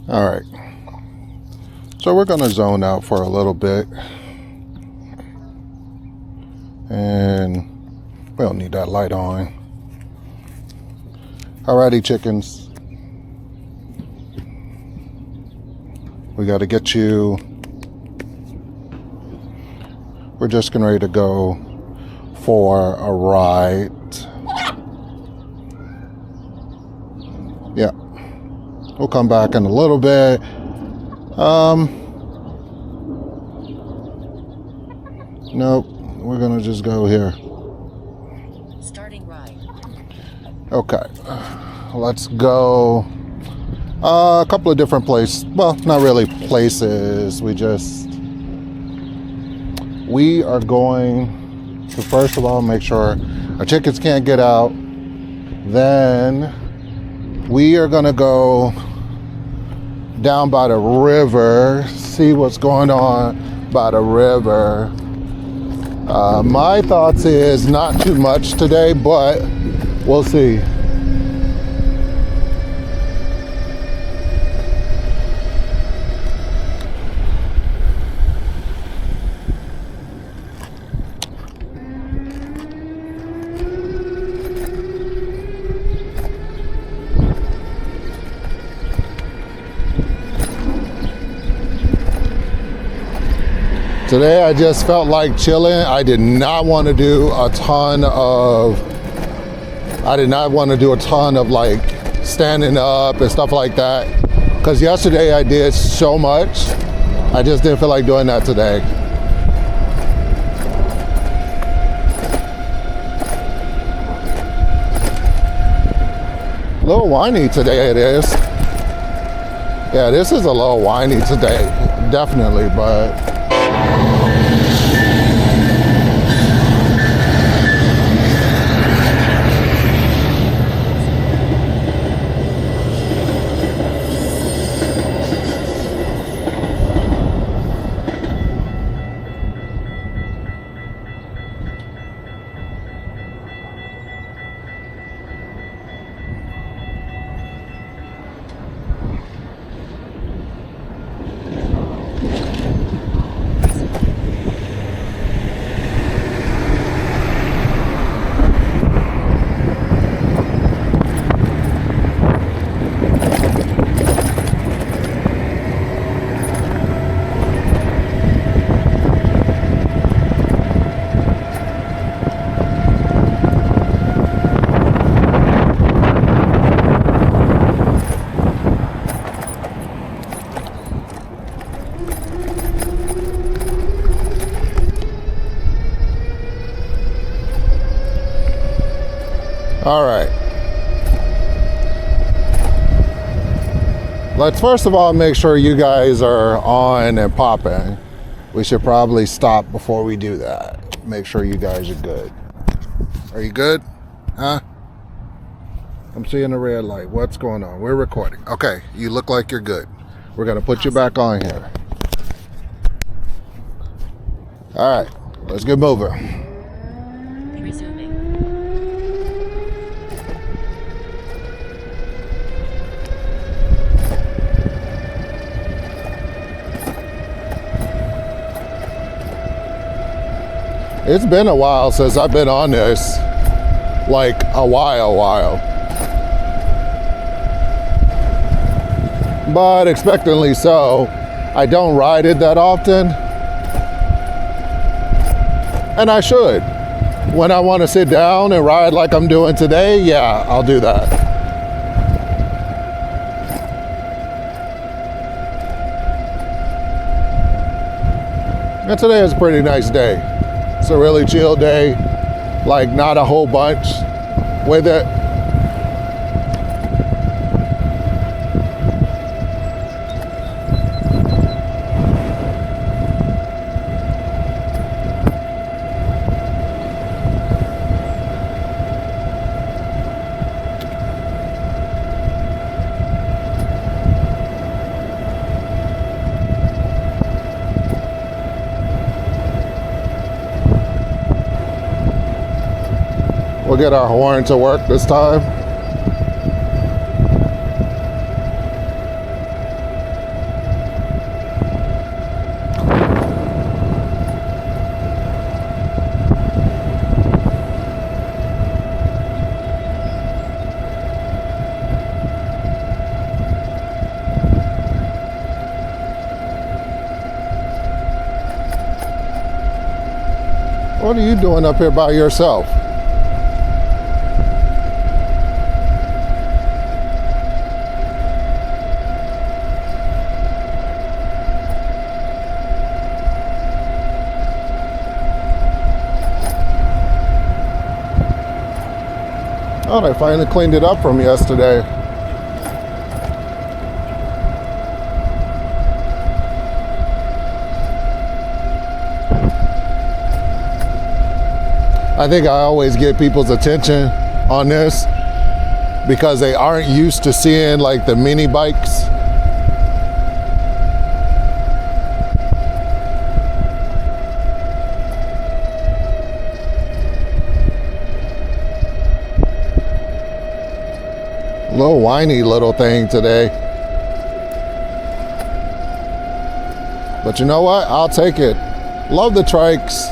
All right. So we're going to zone out for a little bit. And we don't need that light on. Alrighty, chickens. We got to get you. We're just getting ready to go for a ride. Yeah. We'll come back in a little bit. Nope. We're gonna just go here. Starting ride. Okay. Let's go. A couple of different places. Well, not really places. We are going to first of all make sure our chickens can't get out. Then we are gonna go down by the river, see what's going on by the river. My thoughts is not too much today, but we'll see. Today I just felt like chilling. I did not want to do a ton of like standing up and stuff like that. Because yesterday I did so much. I just didn't feel like doing that today. A little whiny today it is. Yeah, this is a little whiny today, definitely, but all right. Let's first of all make sure you guys are on and popping. We should probably stop before we do that. Make sure you guys are good. Are you good? Huh? I'm seeing a red light. What's going on? We're recording. Okay, you look like you're good. We're gonna put you back on here. All right, let's get moving. It's been a while since I've been on this, like a while. But expectantly so. I don't ride it that often. And I should. When I want to sit down and ride like I'm doing today, yeah, I'll do that. And today is a pretty nice day. It's a really chill day, like not a whole bunch with it. We'll get our horn to work this time. What are you doing up here by yourself? Oh, they finally cleaned it up from yesterday. I think I always get people's attention on this because they aren't used to seeing like the mini bikes. Little whiny little thing today. But you know what? I'll take it. Love the trikes.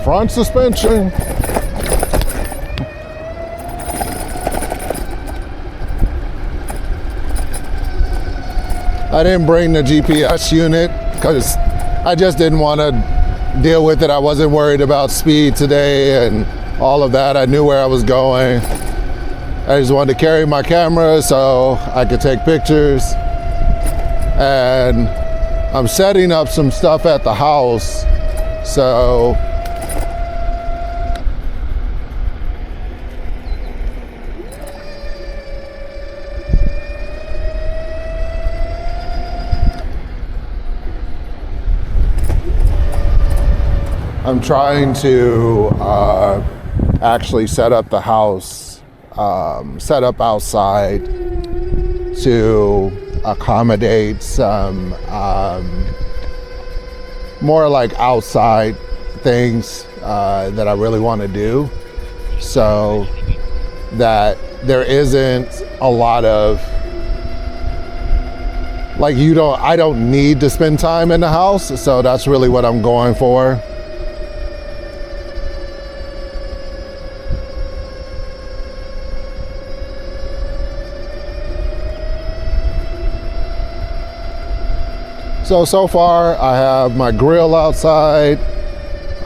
Front suspension. I didn't bring the GPS unit because I just didn't want to deal with it. I wasn't worried about speed today and all of that. I knew where I was going. I just wanted to carry my camera so I could take pictures. And I'm setting up some stuff at the house, so I'm trying to actually set up the house, set up outside to accommodate some more like outside things that I really want to do, so that there isn't a lot of like I don't need to spend time in the house, so that's really what I'm going for. So far I have my grill outside.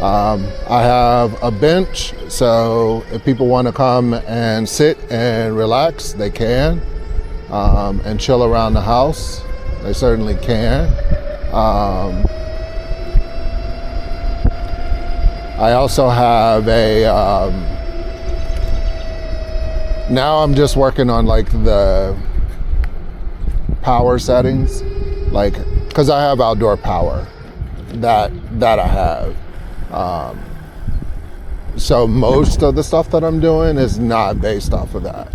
I have a bench, so if people want to come and sit and relax, they can, and chill around the house, they certainly can. I also have a, now I'm just working on like the power settings, like, because I have outdoor power that I have. So most of the stuff that I'm doing is not based off of that.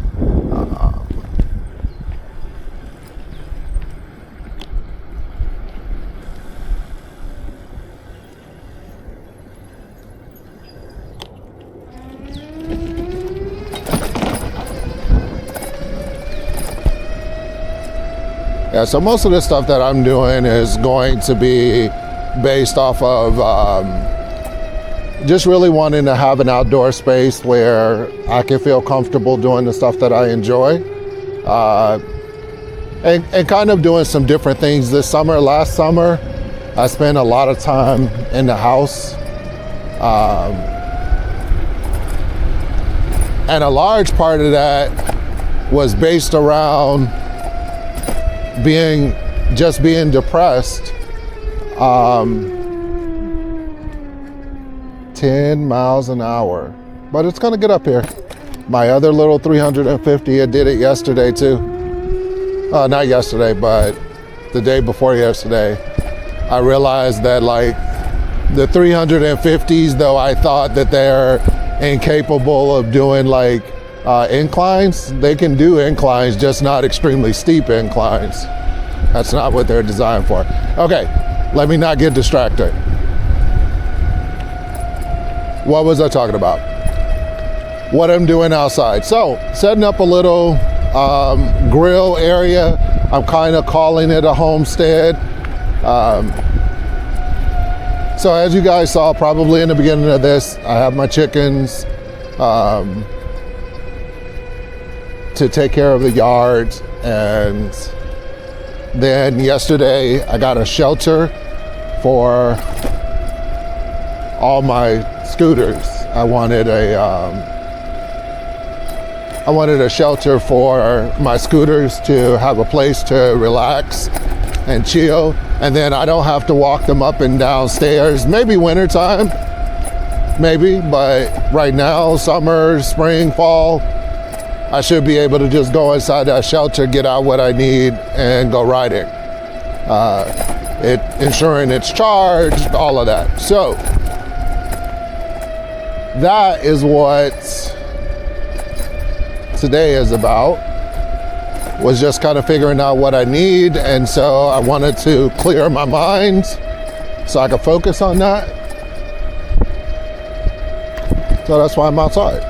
Yeah, so most of the stuff that I'm doing is going to be based off of just really wanting to have an outdoor space where I can feel comfortable doing the stuff that I enjoy, and kind of doing some different things this summer. Last summer, I spent a lot of time in the house, and a large part of that was based around being depressed. 10 miles an hour, but it's gonna get up here. My other little 350, it did it yesterday too. Not yesterday, but the day before yesterday. I realized that like the 350s, though I thought that they're incapable of doing like inclines, they can do inclines, just not extremely steep inclines. That's not what they're designed for. Okay, let me not get distracted. what was I talking about? What I'm doing outside. So setting up a little grill area. I'm kind of calling it a homestead. So as you guys saw probably in the beginning of this, I have my chickens to take care of the yards, and then yesterday I got a shelter for all my scooters. I wanted a shelter for my scooters to have a place to relax and chill, and then I don't have to walk them up and down stairs. Maybe wintertime, maybe, but right now, summer, spring, fall, I should be able to just go inside that shelter, get out what I need, and go riding. Ensuring it's charged, all of that. So that is what today is about. Was just kind of figuring out what I need, and so I wanted to clear my mind so I could focus on that. So that's why I'm outside.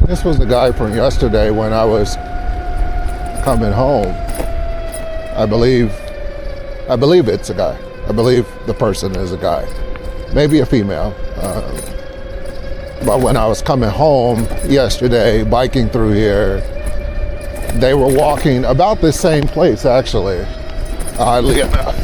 This was the guy from yesterday when I was coming home. I believe it's a guy. I believe the person is a guy, maybe a female. But when I was coming home yesterday, biking through here, they were walking about the same place, actually, oddly enough.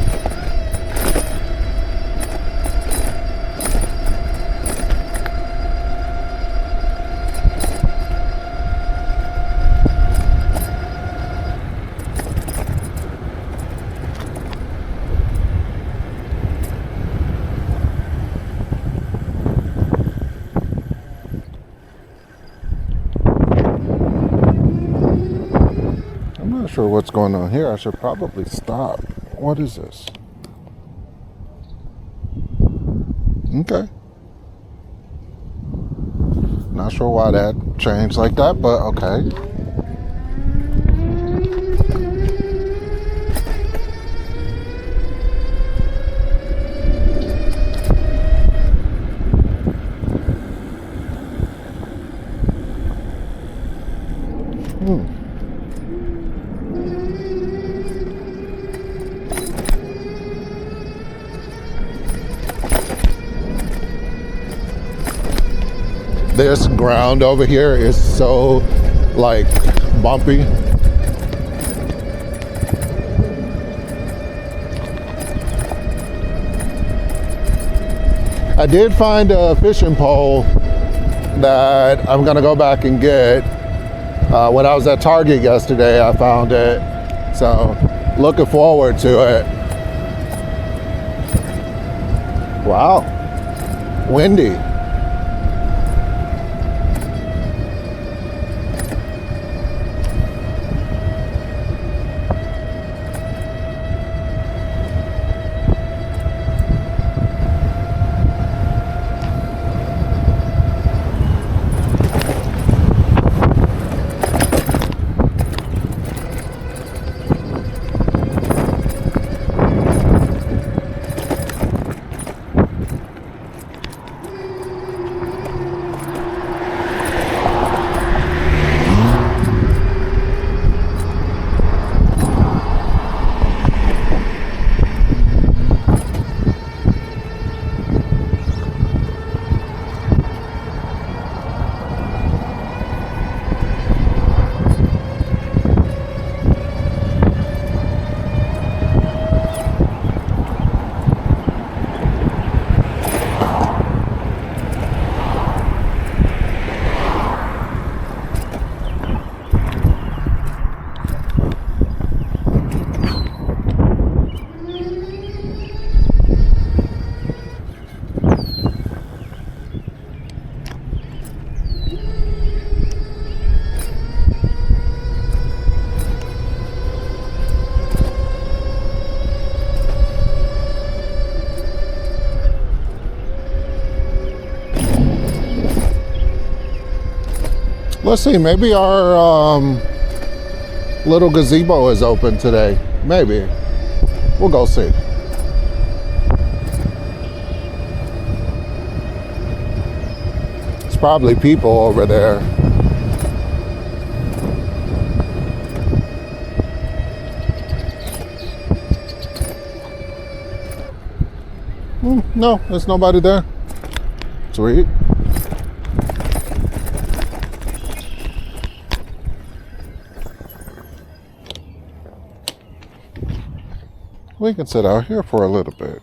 I'm not sure what's going on here. I should probably stop. What is this? Okay. Not sure why that changed like that, but okay. This ground over here is so like bumpy. I did find a fishing pole that I'm gonna go back and get. When I was at Target yesterday, I found it. So looking forward to it. Wow, windy. Let's see, maybe our little gazebo is open today. Maybe. We'll go see. It's probably people over there. No, there's nobody there. Sweet. We can sit out here for a little bit.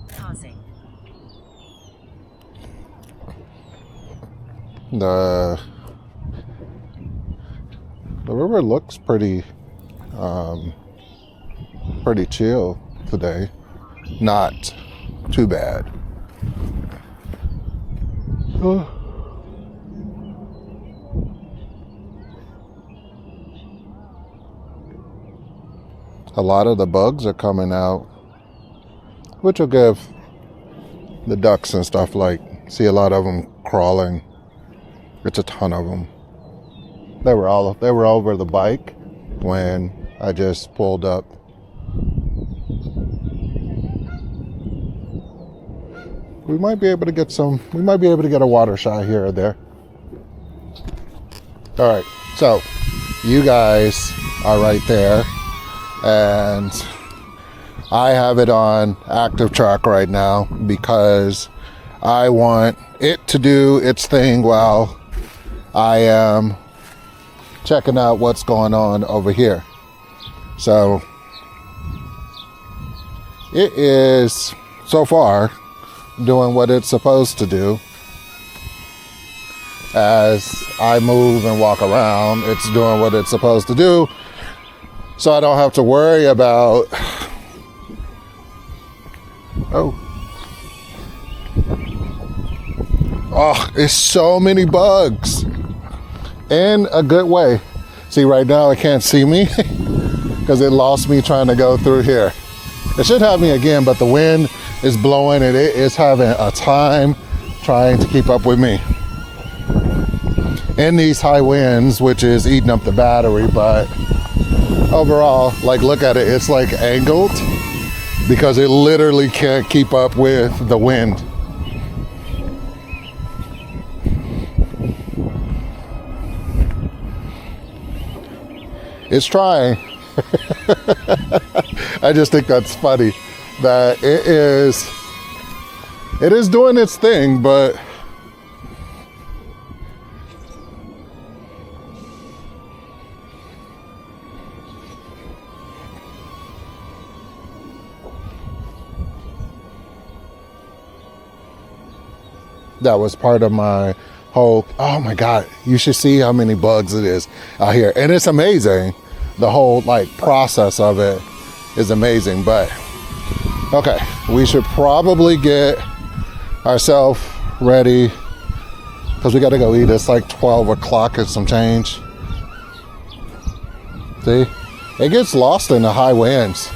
Pausing. The river looks pretty pretty chill today. Not too bad. A lot of the bugs are coming out, which will give the ducks and stuff, like, see a lot of them crawling. It's a ton of them. They were over the bike when I just pulled up. We might be able to get a water shot here or there. All right, so you guys are right there. And I have it on active track right now because I want it to do its thing while I am checking out what's going on over here. So it is, so far, doing what it's supposed to do. As I move and walk around, it's doing what it's supposed to do. So I don't have to worry about, oh, it's so many bugs in a good way. See, right now it can't see me because it lost me trying to go through here. It should have me again, but the wind is blowing and it is having a time trying to keep up with me. In these high winds, which is eating up the battery, but overall, like, look at it, it's like angled because it literally can't keep up with the wind. It's trying. I just think that's funny that it is doing its thing, but that was part of my whole, oh my God, you should see how many bugs it is out here. And it's amazing. The whole, like, process of it is amazing. But okay, we should probably get ourselves ready because we got to go eat. It's like 12 o'clock and some change. See, it gets lost in the high winds.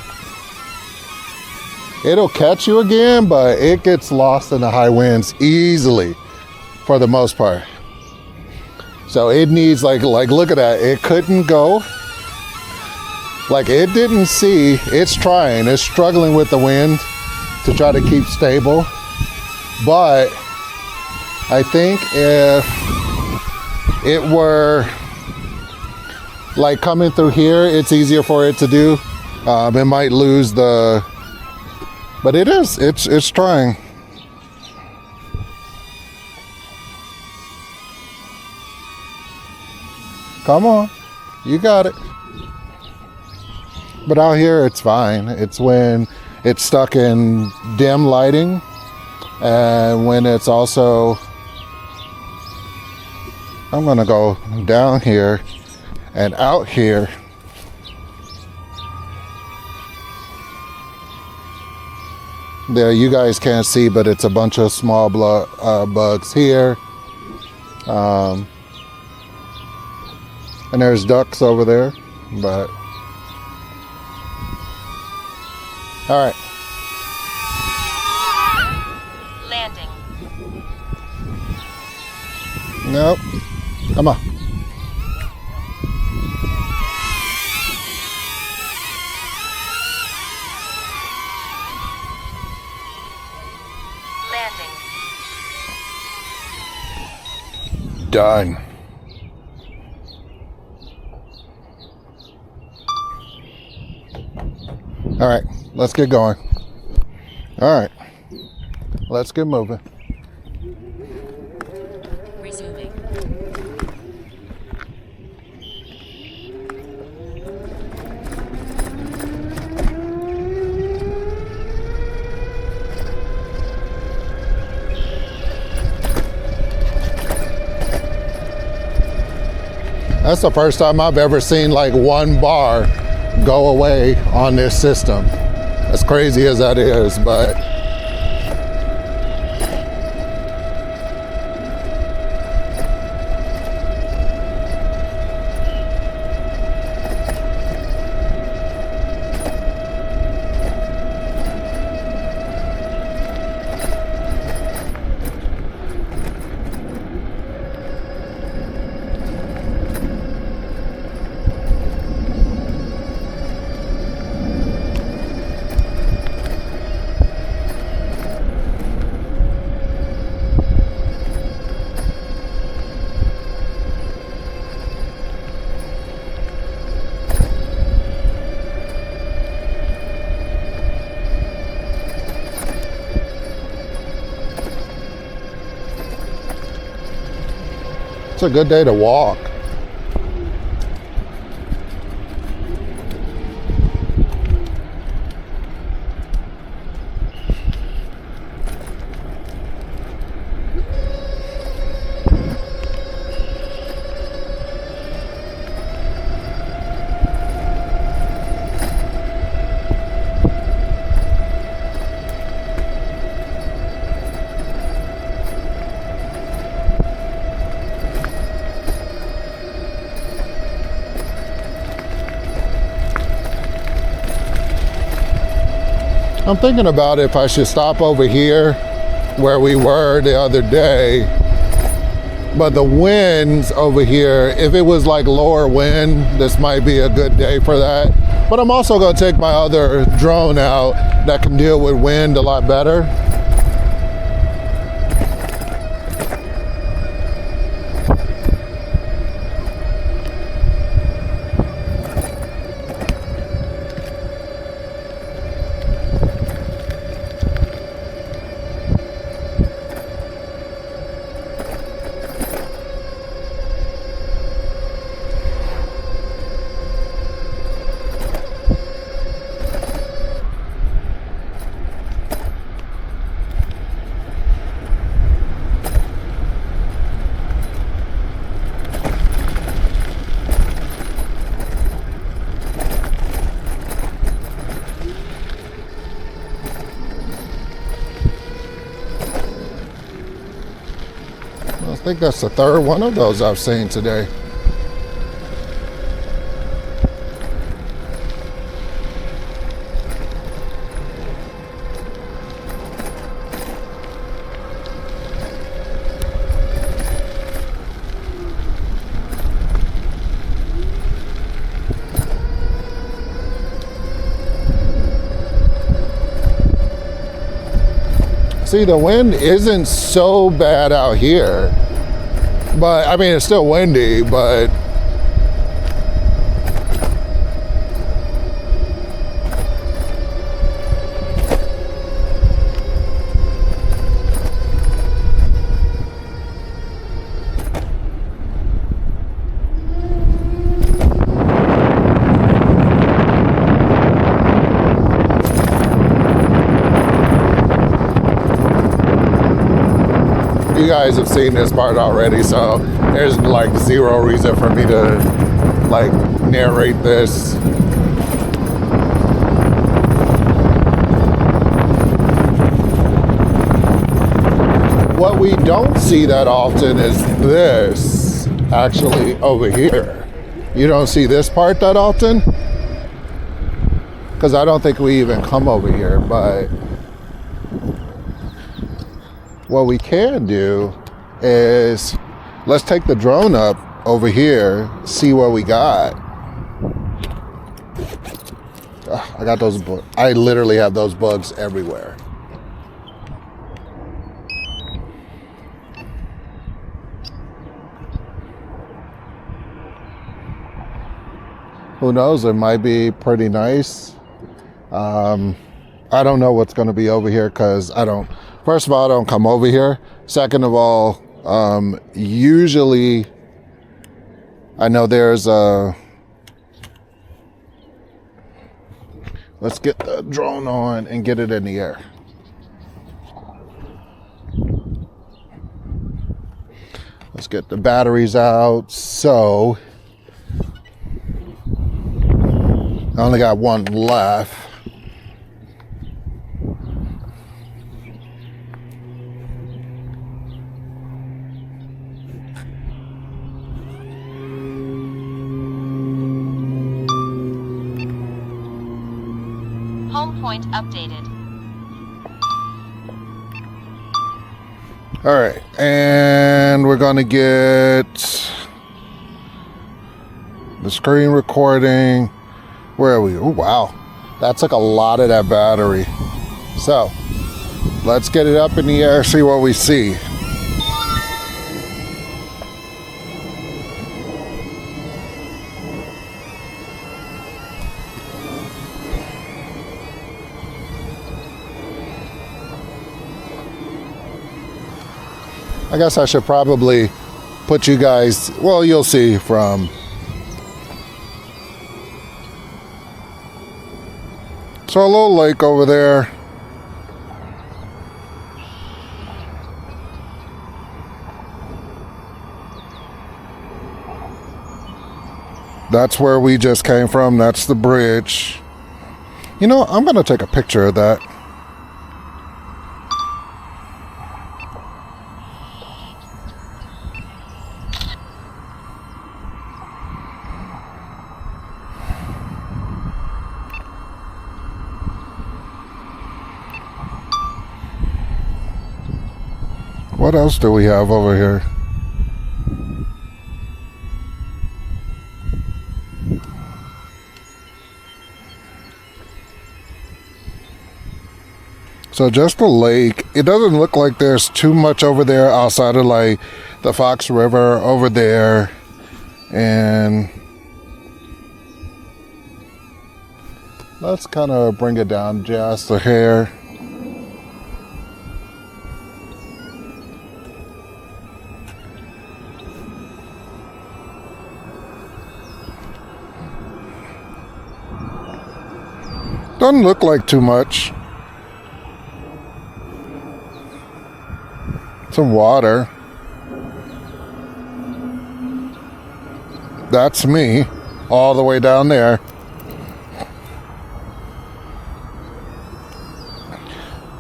It'll catch you again, but it gets lost in the high winds easily for the most part. So it needs, like look at that. It couldn't go. Like, it didn't see. It's trying. It's struggling with the wind to try to keep stable. But I think if it were like coming through here, it's easier for it to do. It might lose the, but it's trying. Come on, you got it. But out here, it's fine. It's when it's stuck in dim lighting and when it's also, I'm gonna go down here and out here. There, you guys can't see, but it's a bunch of small bugs here. And there's ducks over there, but all right. Landing. Nope. Come on. Landing. Done. All right, let's get going. All right, let's get moving. Resuming. That's the first time I've ever seen like one bar go away on this system. As crazy as that is, but it's a good day to walk. I'm thinking about if I should stop over here where we were the other day, but the winds over here, if it was like lower wind, this might be a good day for that. But I'm also going to take my other drone out that can deal with wind a lot better. I think that's the third one of those I've seen today. See, the wind isn't so bad out here. But I mean, it's still windy, but you guys have seen this part already, so there's like zero reason for me to like narrate this. What we don't see that often is this, actually, over here. You don't see this part that often, because I don't think we even come over here, but what we can do is let's take the drone up over here, see what we got. I got those bugs. I literally have those bugs everywhere. Who knows? It might be pretty nice. I don't know what's going to be over here because first of all, I don't come over here. Second of all, usually I know there's a, let's get the drone on and get it in the air. Let's get the batteries out. So I only got one left. Home point updated. All right, and we're gonna get the screen recording. Where are we? Oh, wow. That took a lot of that battery. So let's get it up in the air, see what we see. I guess I should probably put you guys, well, you'll see from. So a little lake over there. That's where we just came from. That's the bridge. You know, I'm going to take a picture of that. What else do we have over here? So just a lake. It doesn't look like there's too much over there outside of like the Fox River over there. And let's kind of bring it down just a hair. Doesn't look like too much. Some water. That's me, all the way down there.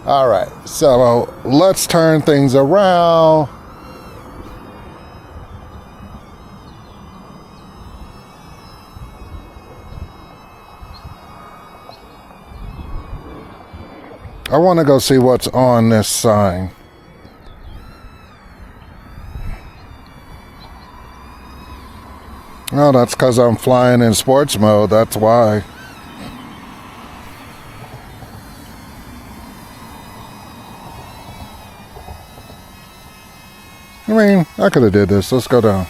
All right, so let's turn things around. I want to go see what's on this sign. Oh, that's because I'm flying in sports mode. That's why. I mean, I could have did this. Let's go down.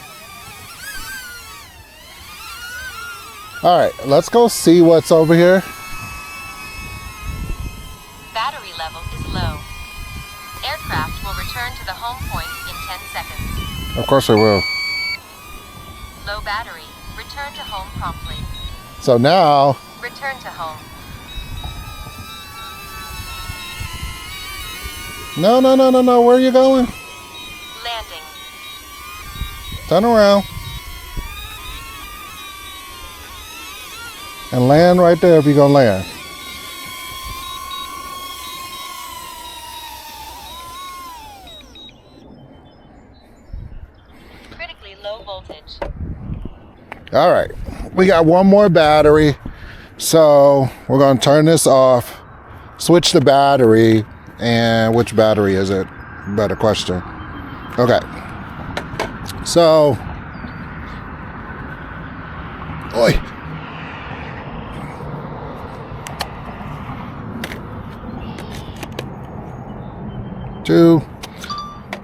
All right, let's go see what's over here. Battery level is low. Aircraft will return to the home point in 10 seconds. Of course I will. Low battery. Return to home promptly. So now, Return to home. no. Where are you going? Landing. Turn around. And land right there if you're going to land. Critically low voltage. All right, we got one more battery, so we're going to turn this off, switch the battery, and which battery is it? Better question. Okay, So, oi. Two.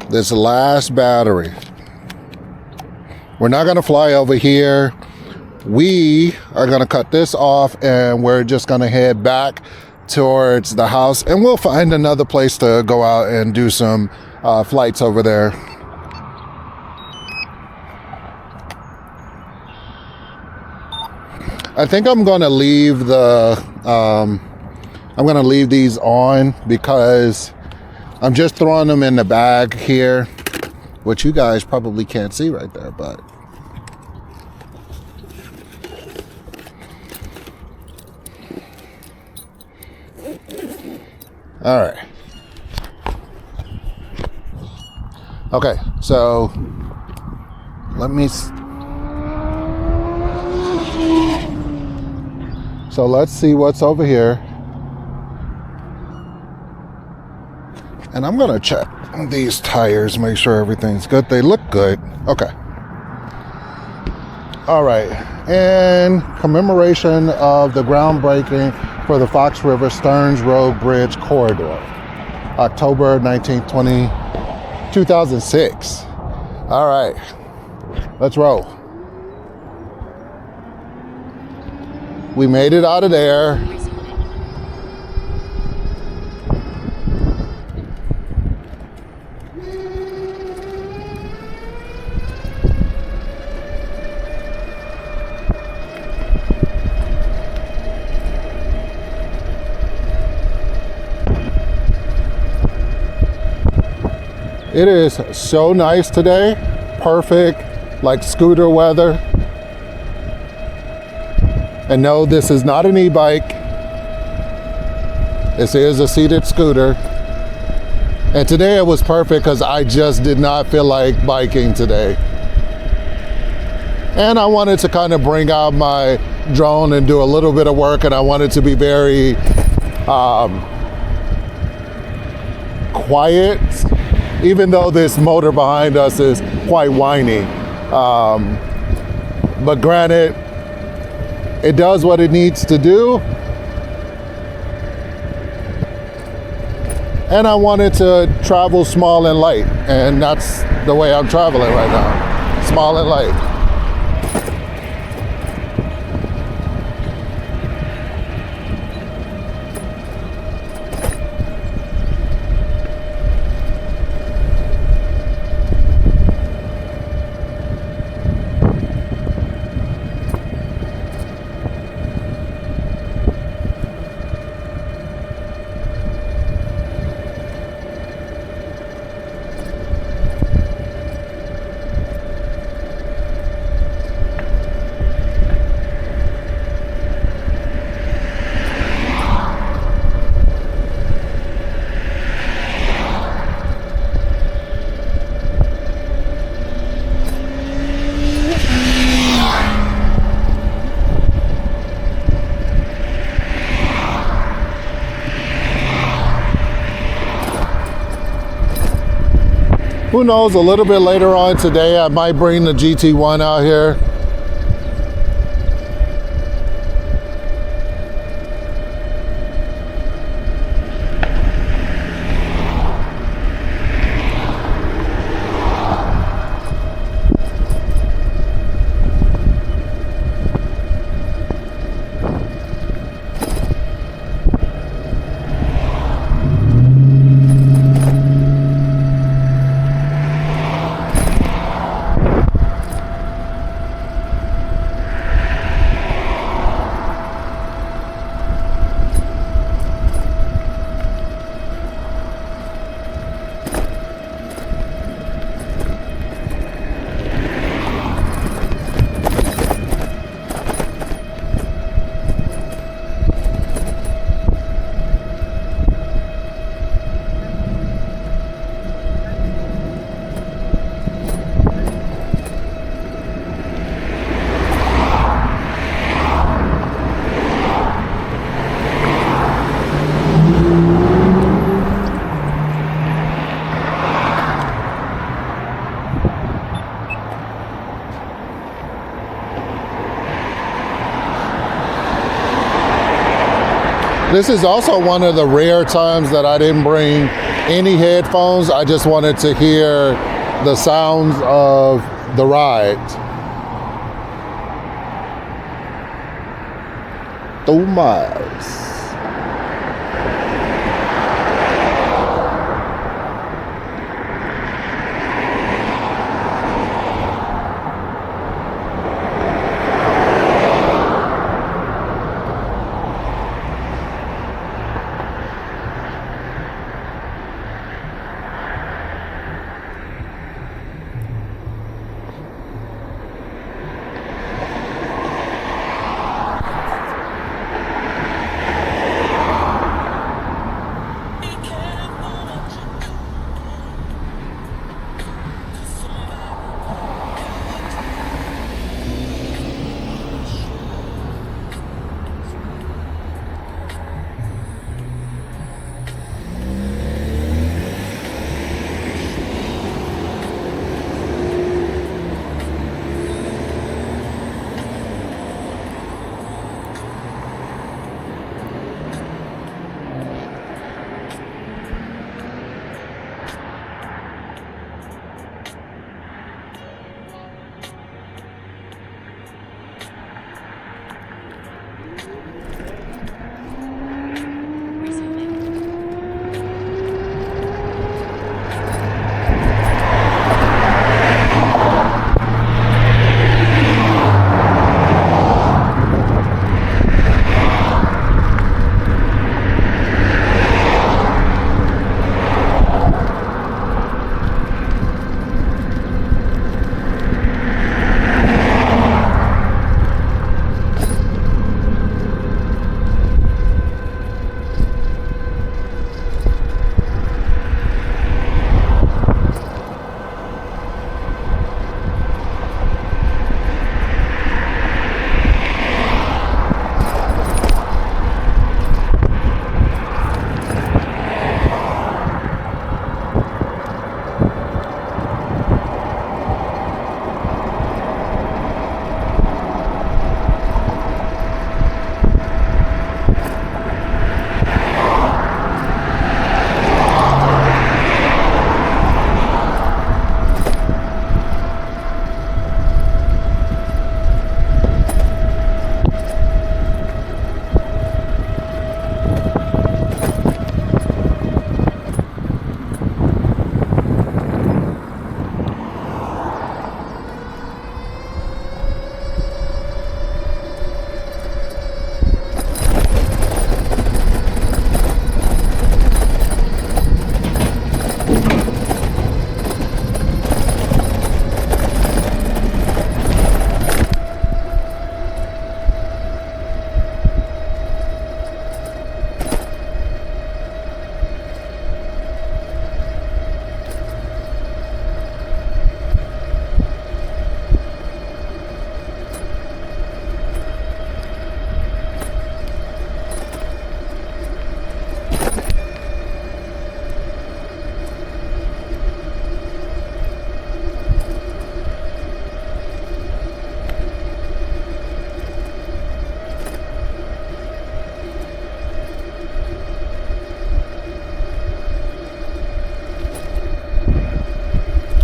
This last battery. We're not going to fly over here. We are going to cut this off and we're just going to head back towards the house, and we'll find another place to go out and do some flights over there. I think I'm going to leave the I'm going to leave these on because I'm just throwing them in the bag here, which you guys probably can't see right there, but all right. Okay, so let's see what's over here. And I'm gonna check these tires, make sure everything's good. They look good. Okay. All right. In commemoration of the groundbreaking for the Fox River Stearns Road Bridge Corridor, October 19th, 2006. All right. Let's roll. We made it out of there. It is so nice today. Perfect, like scooter weather. And no, this is not an e-bike. This is a seated scooter. And today it was perfect because I just did not feel like biking today. And I wanted to kind of bring out my drone and do a little bit of work, and I wanted to be very quiet, even though this motor behind us is quite whiny. But granted, it does what it needs to do. And I wanted to travel small and light, and that's the way I'm traveling right now, small and light. Who knows, a little bit later on today, I might bring the GT1 out here. This is also one of the rare times that I didn't bring any headphones. I just wanted to hear the sounds of the ride. 2 miles.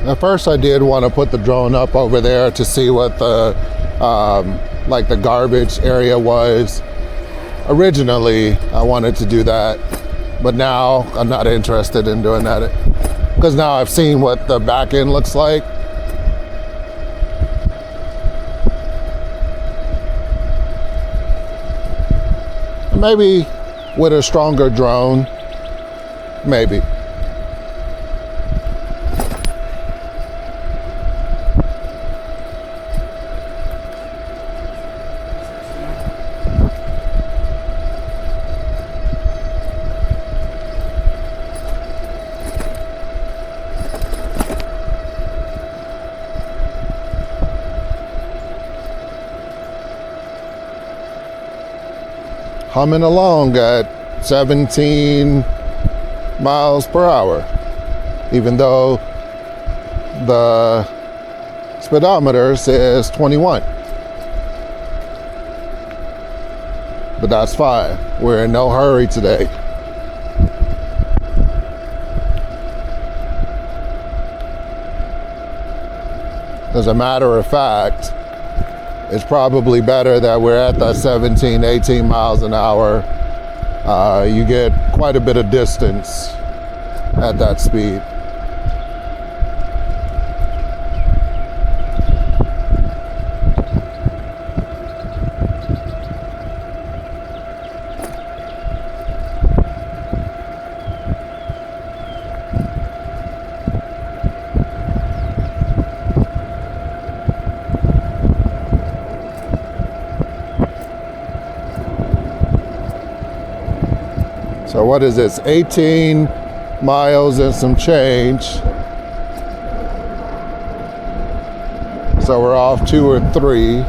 At first I did want to put the drone up over there to see what the like the garbage area was. Originally I wanted to do that, but now I'm not interested in doing that because now I've seen what the back end looks like. Maybe with a stronger drone, maybe. Humming along at 17 miles per hour, even though the speedometer says 21. but that's fine. We're in no hurry today. As a matter of fact, it's probably better that we're at that 17, 18 miles an hour. You get quite a bit of distance at that speed. So what is this, 18 miles and some change. So we're off 2 or 3.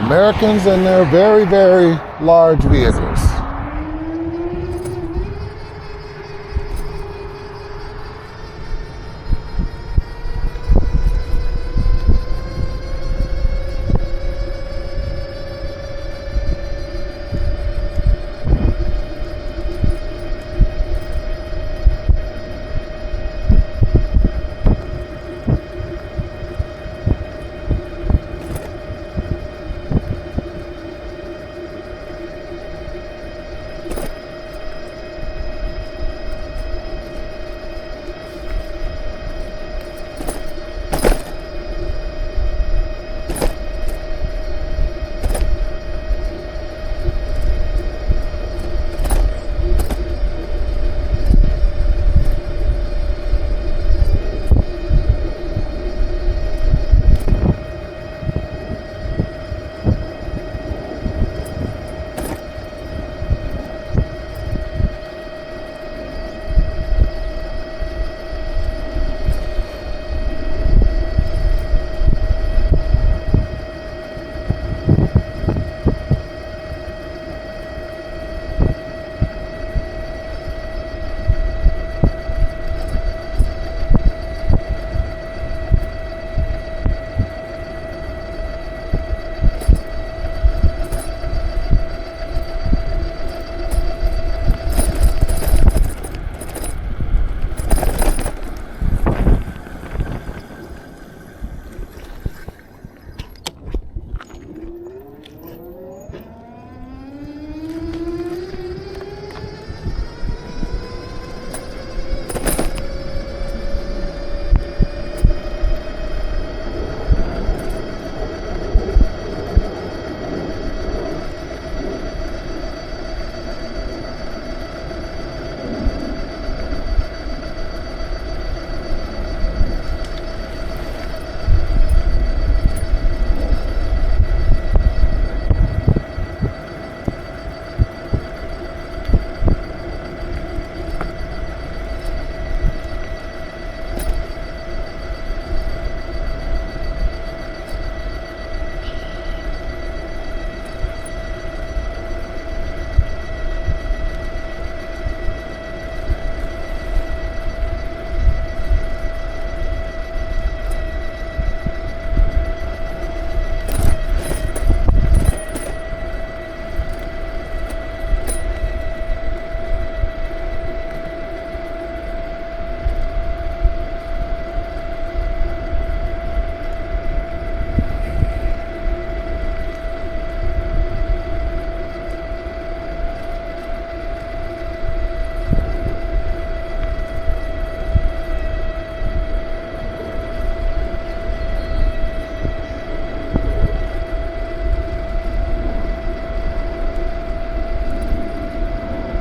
Americans and their very, very large vehicles.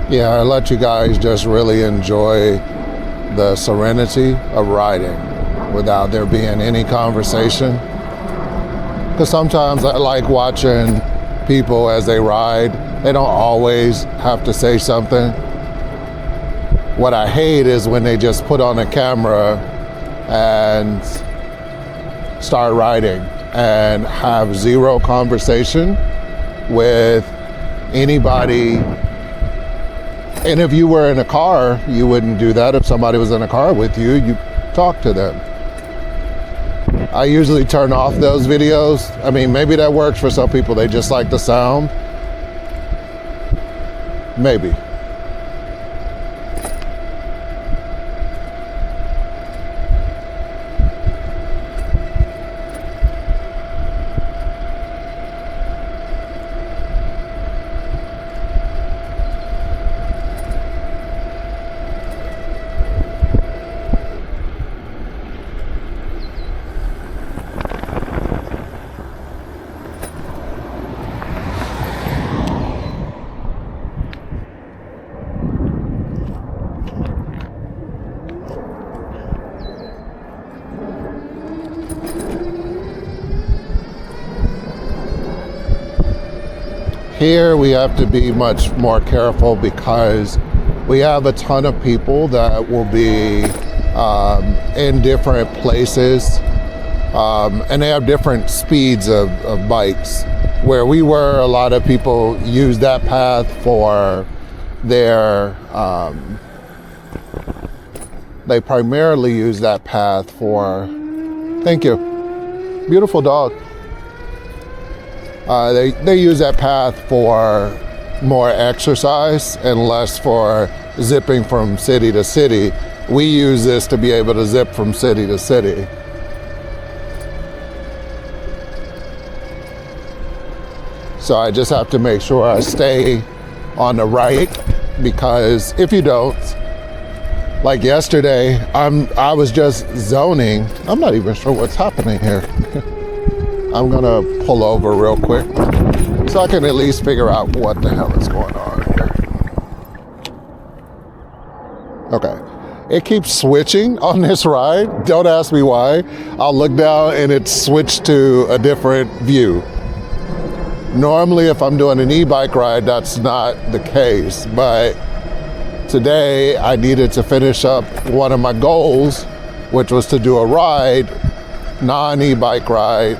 Yeah, I let you guys just really enjoy the serenity of riding without there being any conversation. Because sometimes I like watching people as they ride. They don't always have to say something. What I hate is when they just put on a camera and start riding and have zero conversation with anybody. And if you were in a car, you wouldn't do that. If somebody was in a car with you, you talk to them. I usually turn off those videos. I mean, maybe that works for some people. They just like the sound. Maybe. Here we have to be much more careful because we have a ton of people that will be in different places and they have different speeds of bikes. Where we were, a lot of people use that path for their, they primarily use that path for, thank you, beautiful dog. They use that path for more exercise and less for zipping from city to city. We use this to be able to zip from city to city. So I just have to make sure I stay on the right, because if you don't, like yesterday, I was just zoning. I'm not even sure what's happening here. I'm gonna pull over real quick so I can at least figure out what the hell is going on here. Okay, it keeps switching on this ride. Don't ask me why. I'll look down and it's switched to a different view. Normally, if I'm doing an e-bike ride, that's not the case, but today I needed to finish up one of my goals, which was to do a ride, non-e-bike ride.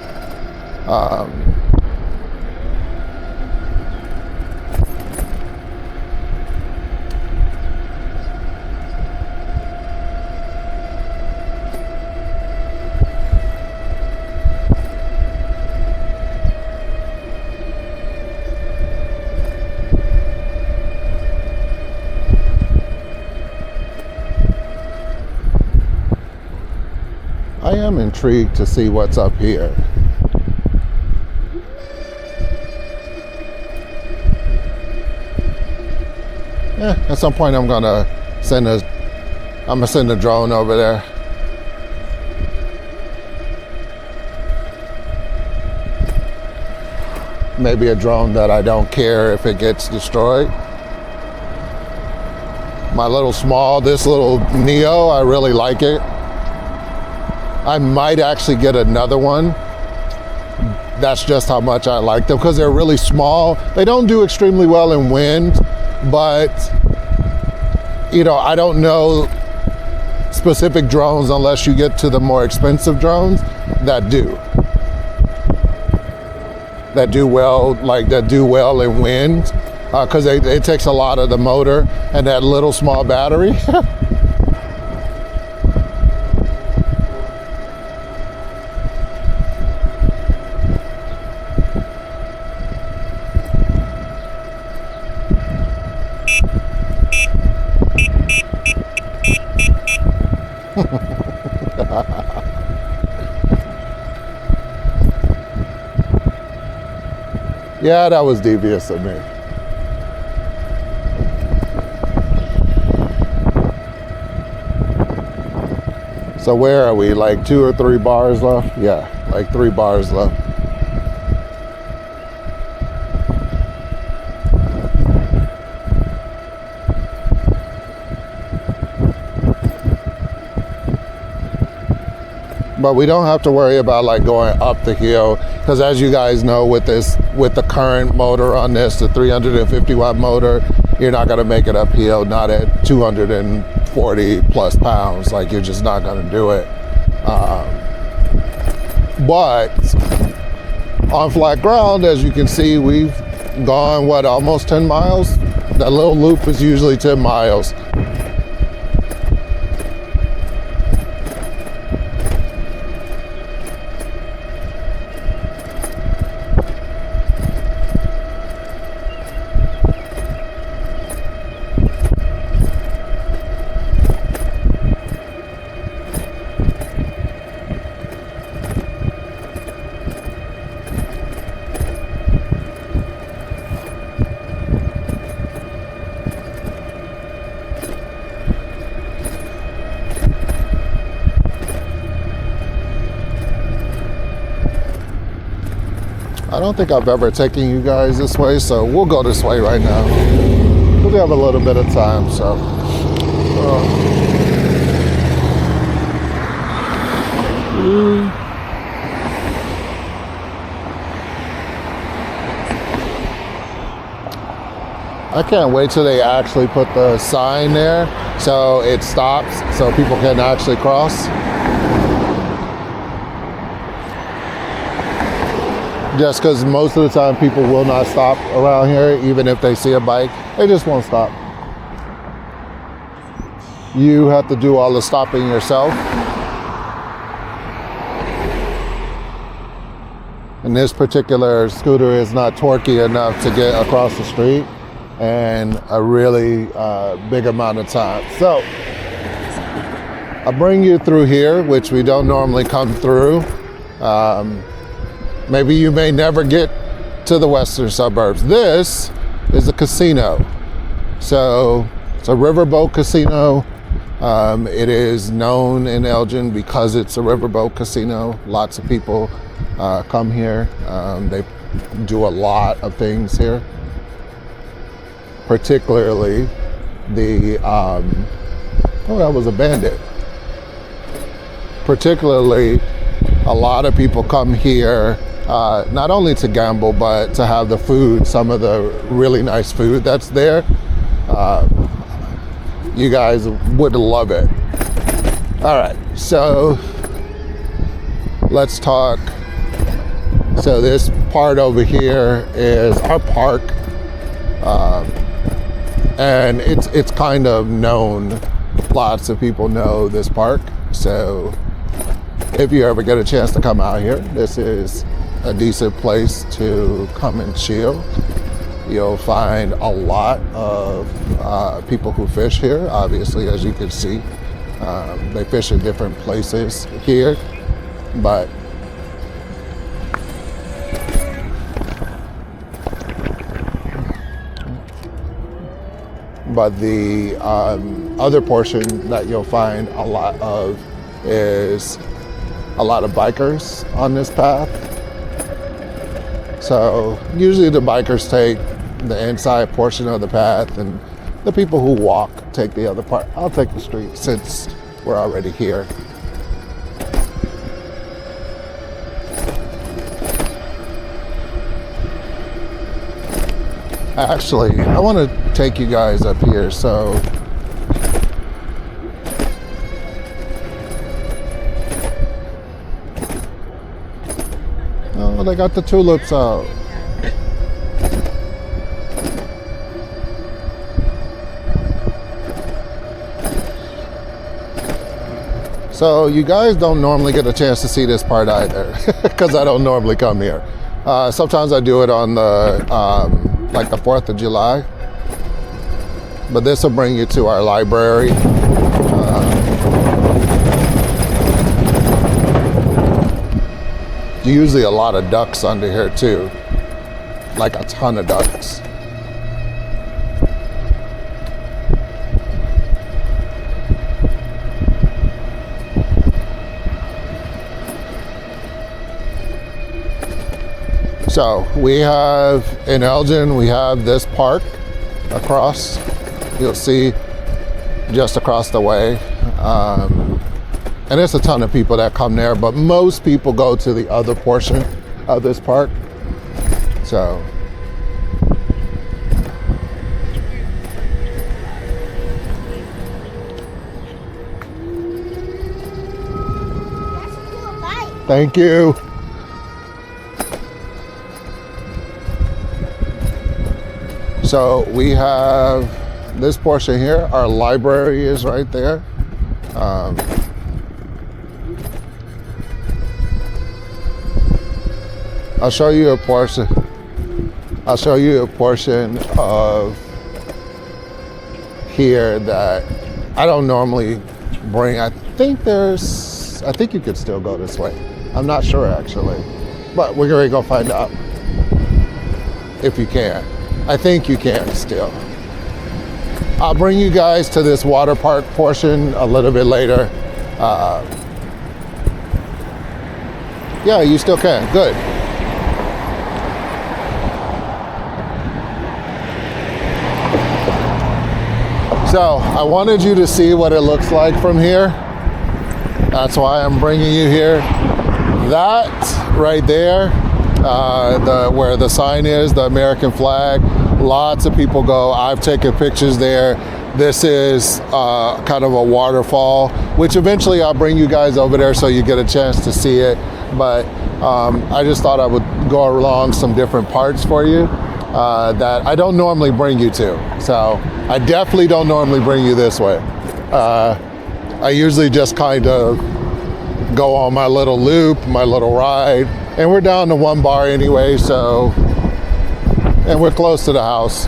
I am intrigued to see what's up here. At some point I'm gonna send a drone over there. Maybe a drone that I don't care if it gets destroyed. This little Neo, I really like it. I might actually get another one. That's just how much I like them, because they're really small. They don't do extremely well in wind, but you know, I don't know specific drones unless you get to the more expensive drones that do well in wind, because it takes a lot of the motor and that little small battery. Yeah, that was devious of me. So where are we? Like 2 or 3 bars left? Yeah, like 3 bars left. But we don't have to worry about like going up the hill, because as you guys know, with the current motor on this, the 350 watt motor, you're not going to make it uphill, not at 240 plus pounds. Like, you're just not going to do it. But on flat ground, as you can see, we've gone, what, almost 10 miles? That little loop is usually 10 miles. I don't think I've ever taken you guys this way, so we'll go this way right now. We have a little bit of time, so. I can't wait till they actually put the sign there so it stops so people can actually cross. Just because most of the time people will not stop around here, even if they see a bike, they just won't stop. You have to do all the stopping yourself. And this particular scooter is not torquey enough to get across the street in a really big amount of time. So I'll bring you through here, which we don't normally come through. Maybe you may never get to the western suburbs. This is a casino. So it's a riverboat casino. It is known in Elgin because it's a riverboat casino. Lots of people come here. They do a lot of things here. Particularly the, oh, that was a bandit. Particularly, a lot of people come here not only to gamble, but to have the food, some of the really nice food that's there. You guys would love it. All right, so let's talk. So this part over here is our park. And it's kind of known. Lots of people know this park. So if you ever get a chance to come out here, this is a decent place to come and chill. You'll find a lot of people who fish here. Obviously, as you can see, they fish in different places here, but the other portion that you'll find a lot of is a lot of bikers on this path. So usually the bikers take the inside portion of the path and the people who walk take the other part. I'll take the street since we're already here. Actually, I want to take you guys up here, so oh, they got the tulips out. So you guys don't normally get a chance to see this part either, because I don't normally come here. Sometimes I do it on the like the 4th of July, but this will bring you to our library. Usually a lot of ducks under here too, like a ton of ducks. So we have, in Elgin, we have this park across. You'll see just across the way. And there's a ton of people that come there, but most people go to the other portion of this park. So thank you. So we have this portion here. Our library is right there. I'll show you a portion. I'll show you a portion of here that I don't normally bring. I think you could still go this way. I'm not sure actually, but we're going to go find out if you can. I think you can still. I'll bring you guys to this water park portion a little bit later. Yeah, you still can. Good. So I wanted you to see what it looks like from here. That's why I'm bringing you here. That right there, where the sign is, the American flag, lots of people go. I've taken pictures there. This is kind of a waterfall, which eventually I'll bring you guys over there so you get a chance to see it. But I just thought I would go along some different parts for you that I don't normally bring you to. So I definitely don't normally bring you this way. I usually just kind of go on my little loop, my little ride, and we're down to one bar anyway, so, and we're close to the house.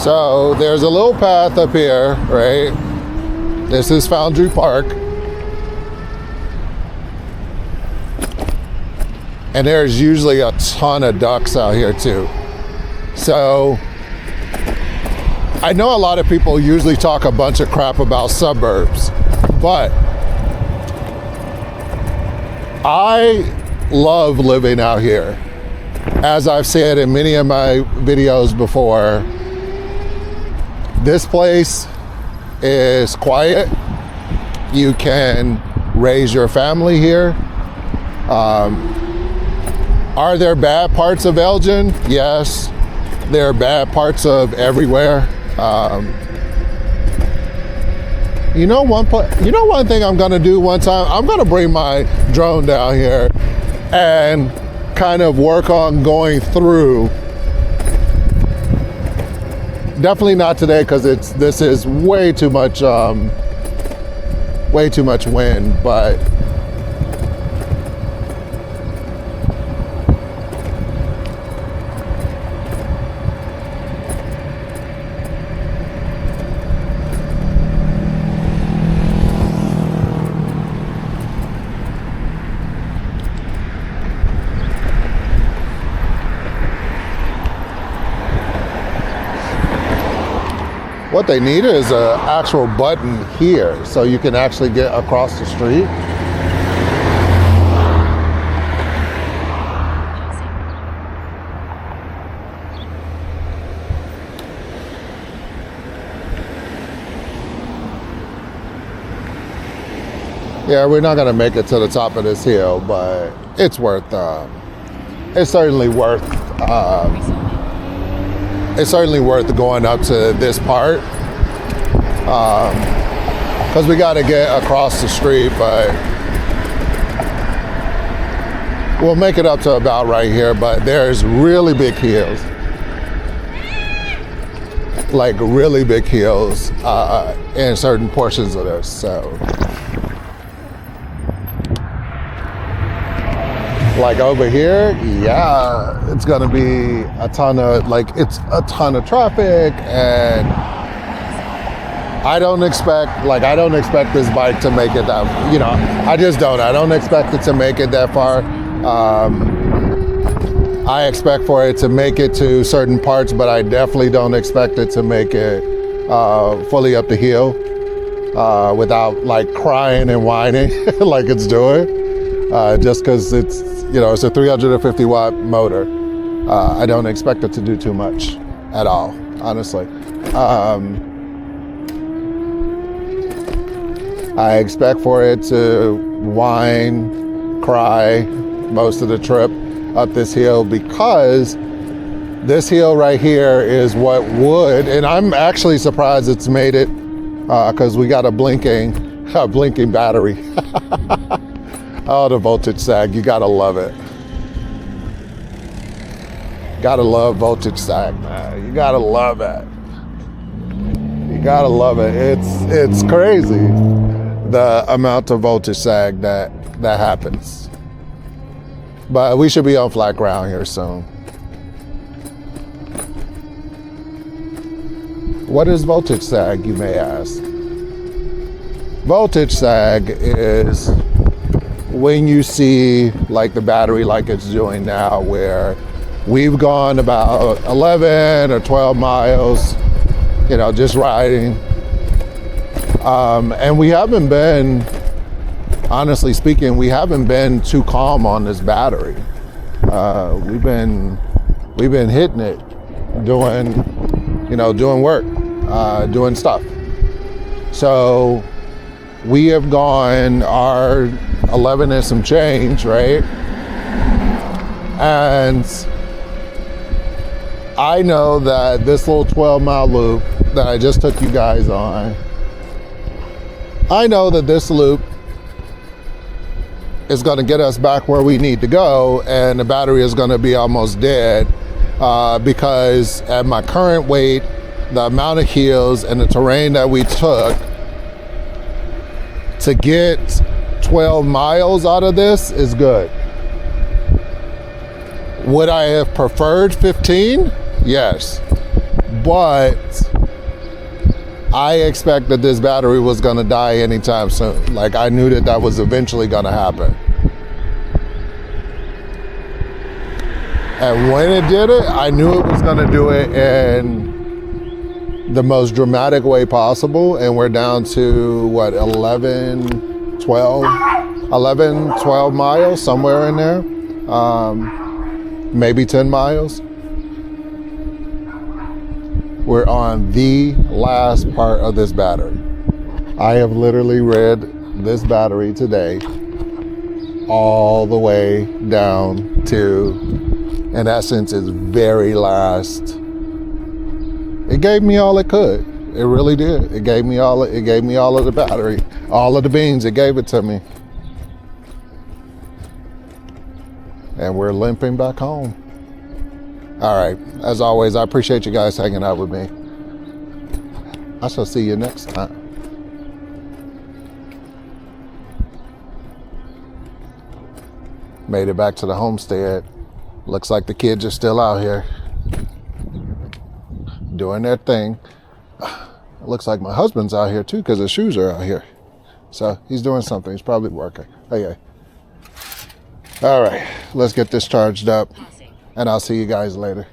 So there's a little path up here, right? This is Foundry Park. And there's usually a ton of ducks out here too. So I know a lot of people usually talk a bunch of crap about suburbs, but I love living out here. As I've said in many of my videos before, this place is quiet. You can raise your family here. Are there bad parts of Elgin? Yes. There are bad parts of everywhere. You know one thing I'm gonna do one time? I'm gonna bring my drone down here and kind of work on going through. Definitely not today because this is way too much wind, but what they need is an actual button here so you can actually get across the street. Yeah, we're not gonna make it to the top of this hill, but it's worth, it's certainly worth going up to this part because we got to get across the street, but we'll make it up to about right here. But there's really big hills, like really big hills in certain portions of this. So like over here, yeah, it's gonna be a ton of traffic, and I don't expect this bike to make it that, you know, I just don't. I don't expect it to make it that far. I expect for it to make it to certain parts, but I definitely don't expect it to make it fully up the hill without like crying and whining like it's doing. just because it's, you know, it's a 350 watt motor. I don't expect it to do too much at all, honestly. I expect for it to whine, cry most of the trip up this hill, because this hill right here is what would, and I'm actually surprised it's made it, because we got a blinking battery. Oh, the voltage sag, you gotta love it. Gotta love voltage sag, man. You gotta love it. You gotta love it. It's crazy, the amount of voltage sag that happens. But we should be on flat ground here soon. What is voltage sag, you may ask? Voltage sag is when you see like the battery like it's doing now, where we've gone about 11 or 12 miles, you know, just riding. And we haven't been, honestly speaking, we haven't been too calm on this battery. We've been hitting it, doing work, doing stuff. So we have gone our 11 and some change, right? And I know that this little 12-mile loop that I just took you guys on, I know that this loop is going to get us back where we need to go, and the battery is going to be almost dead, because at my current weight, the amount of hills and the terrain that we took to get 12 miles out of this is good. Would I have preferred 15? Yes. But I expect that this battery was going to die anytime soon. Like, I knew that was eventually going to happen. And when it did it, I knew it was going to do it in the most dramatic way possible. And we're down to what, 11, 12 miles, somewhere in there. Maybe 10 miles. We're on the last part of this battery. I have literally read this battery today all the way down to, in essence, its very last. It gave me all it could. It really did. It gave me all of the battery, all of the beans. It gave it to me. And we're limping back home. All right. As always, I appreciate you guys hanging out with me. I shall see you next time. Made it back to the homestead. Looks like the kids are still out here doing their thing. Looks like my husband's out here too, because his shoes are out here. So he's doing something. He's probably working. Okay. All right, let's get this charged up, and I'll see you guys later.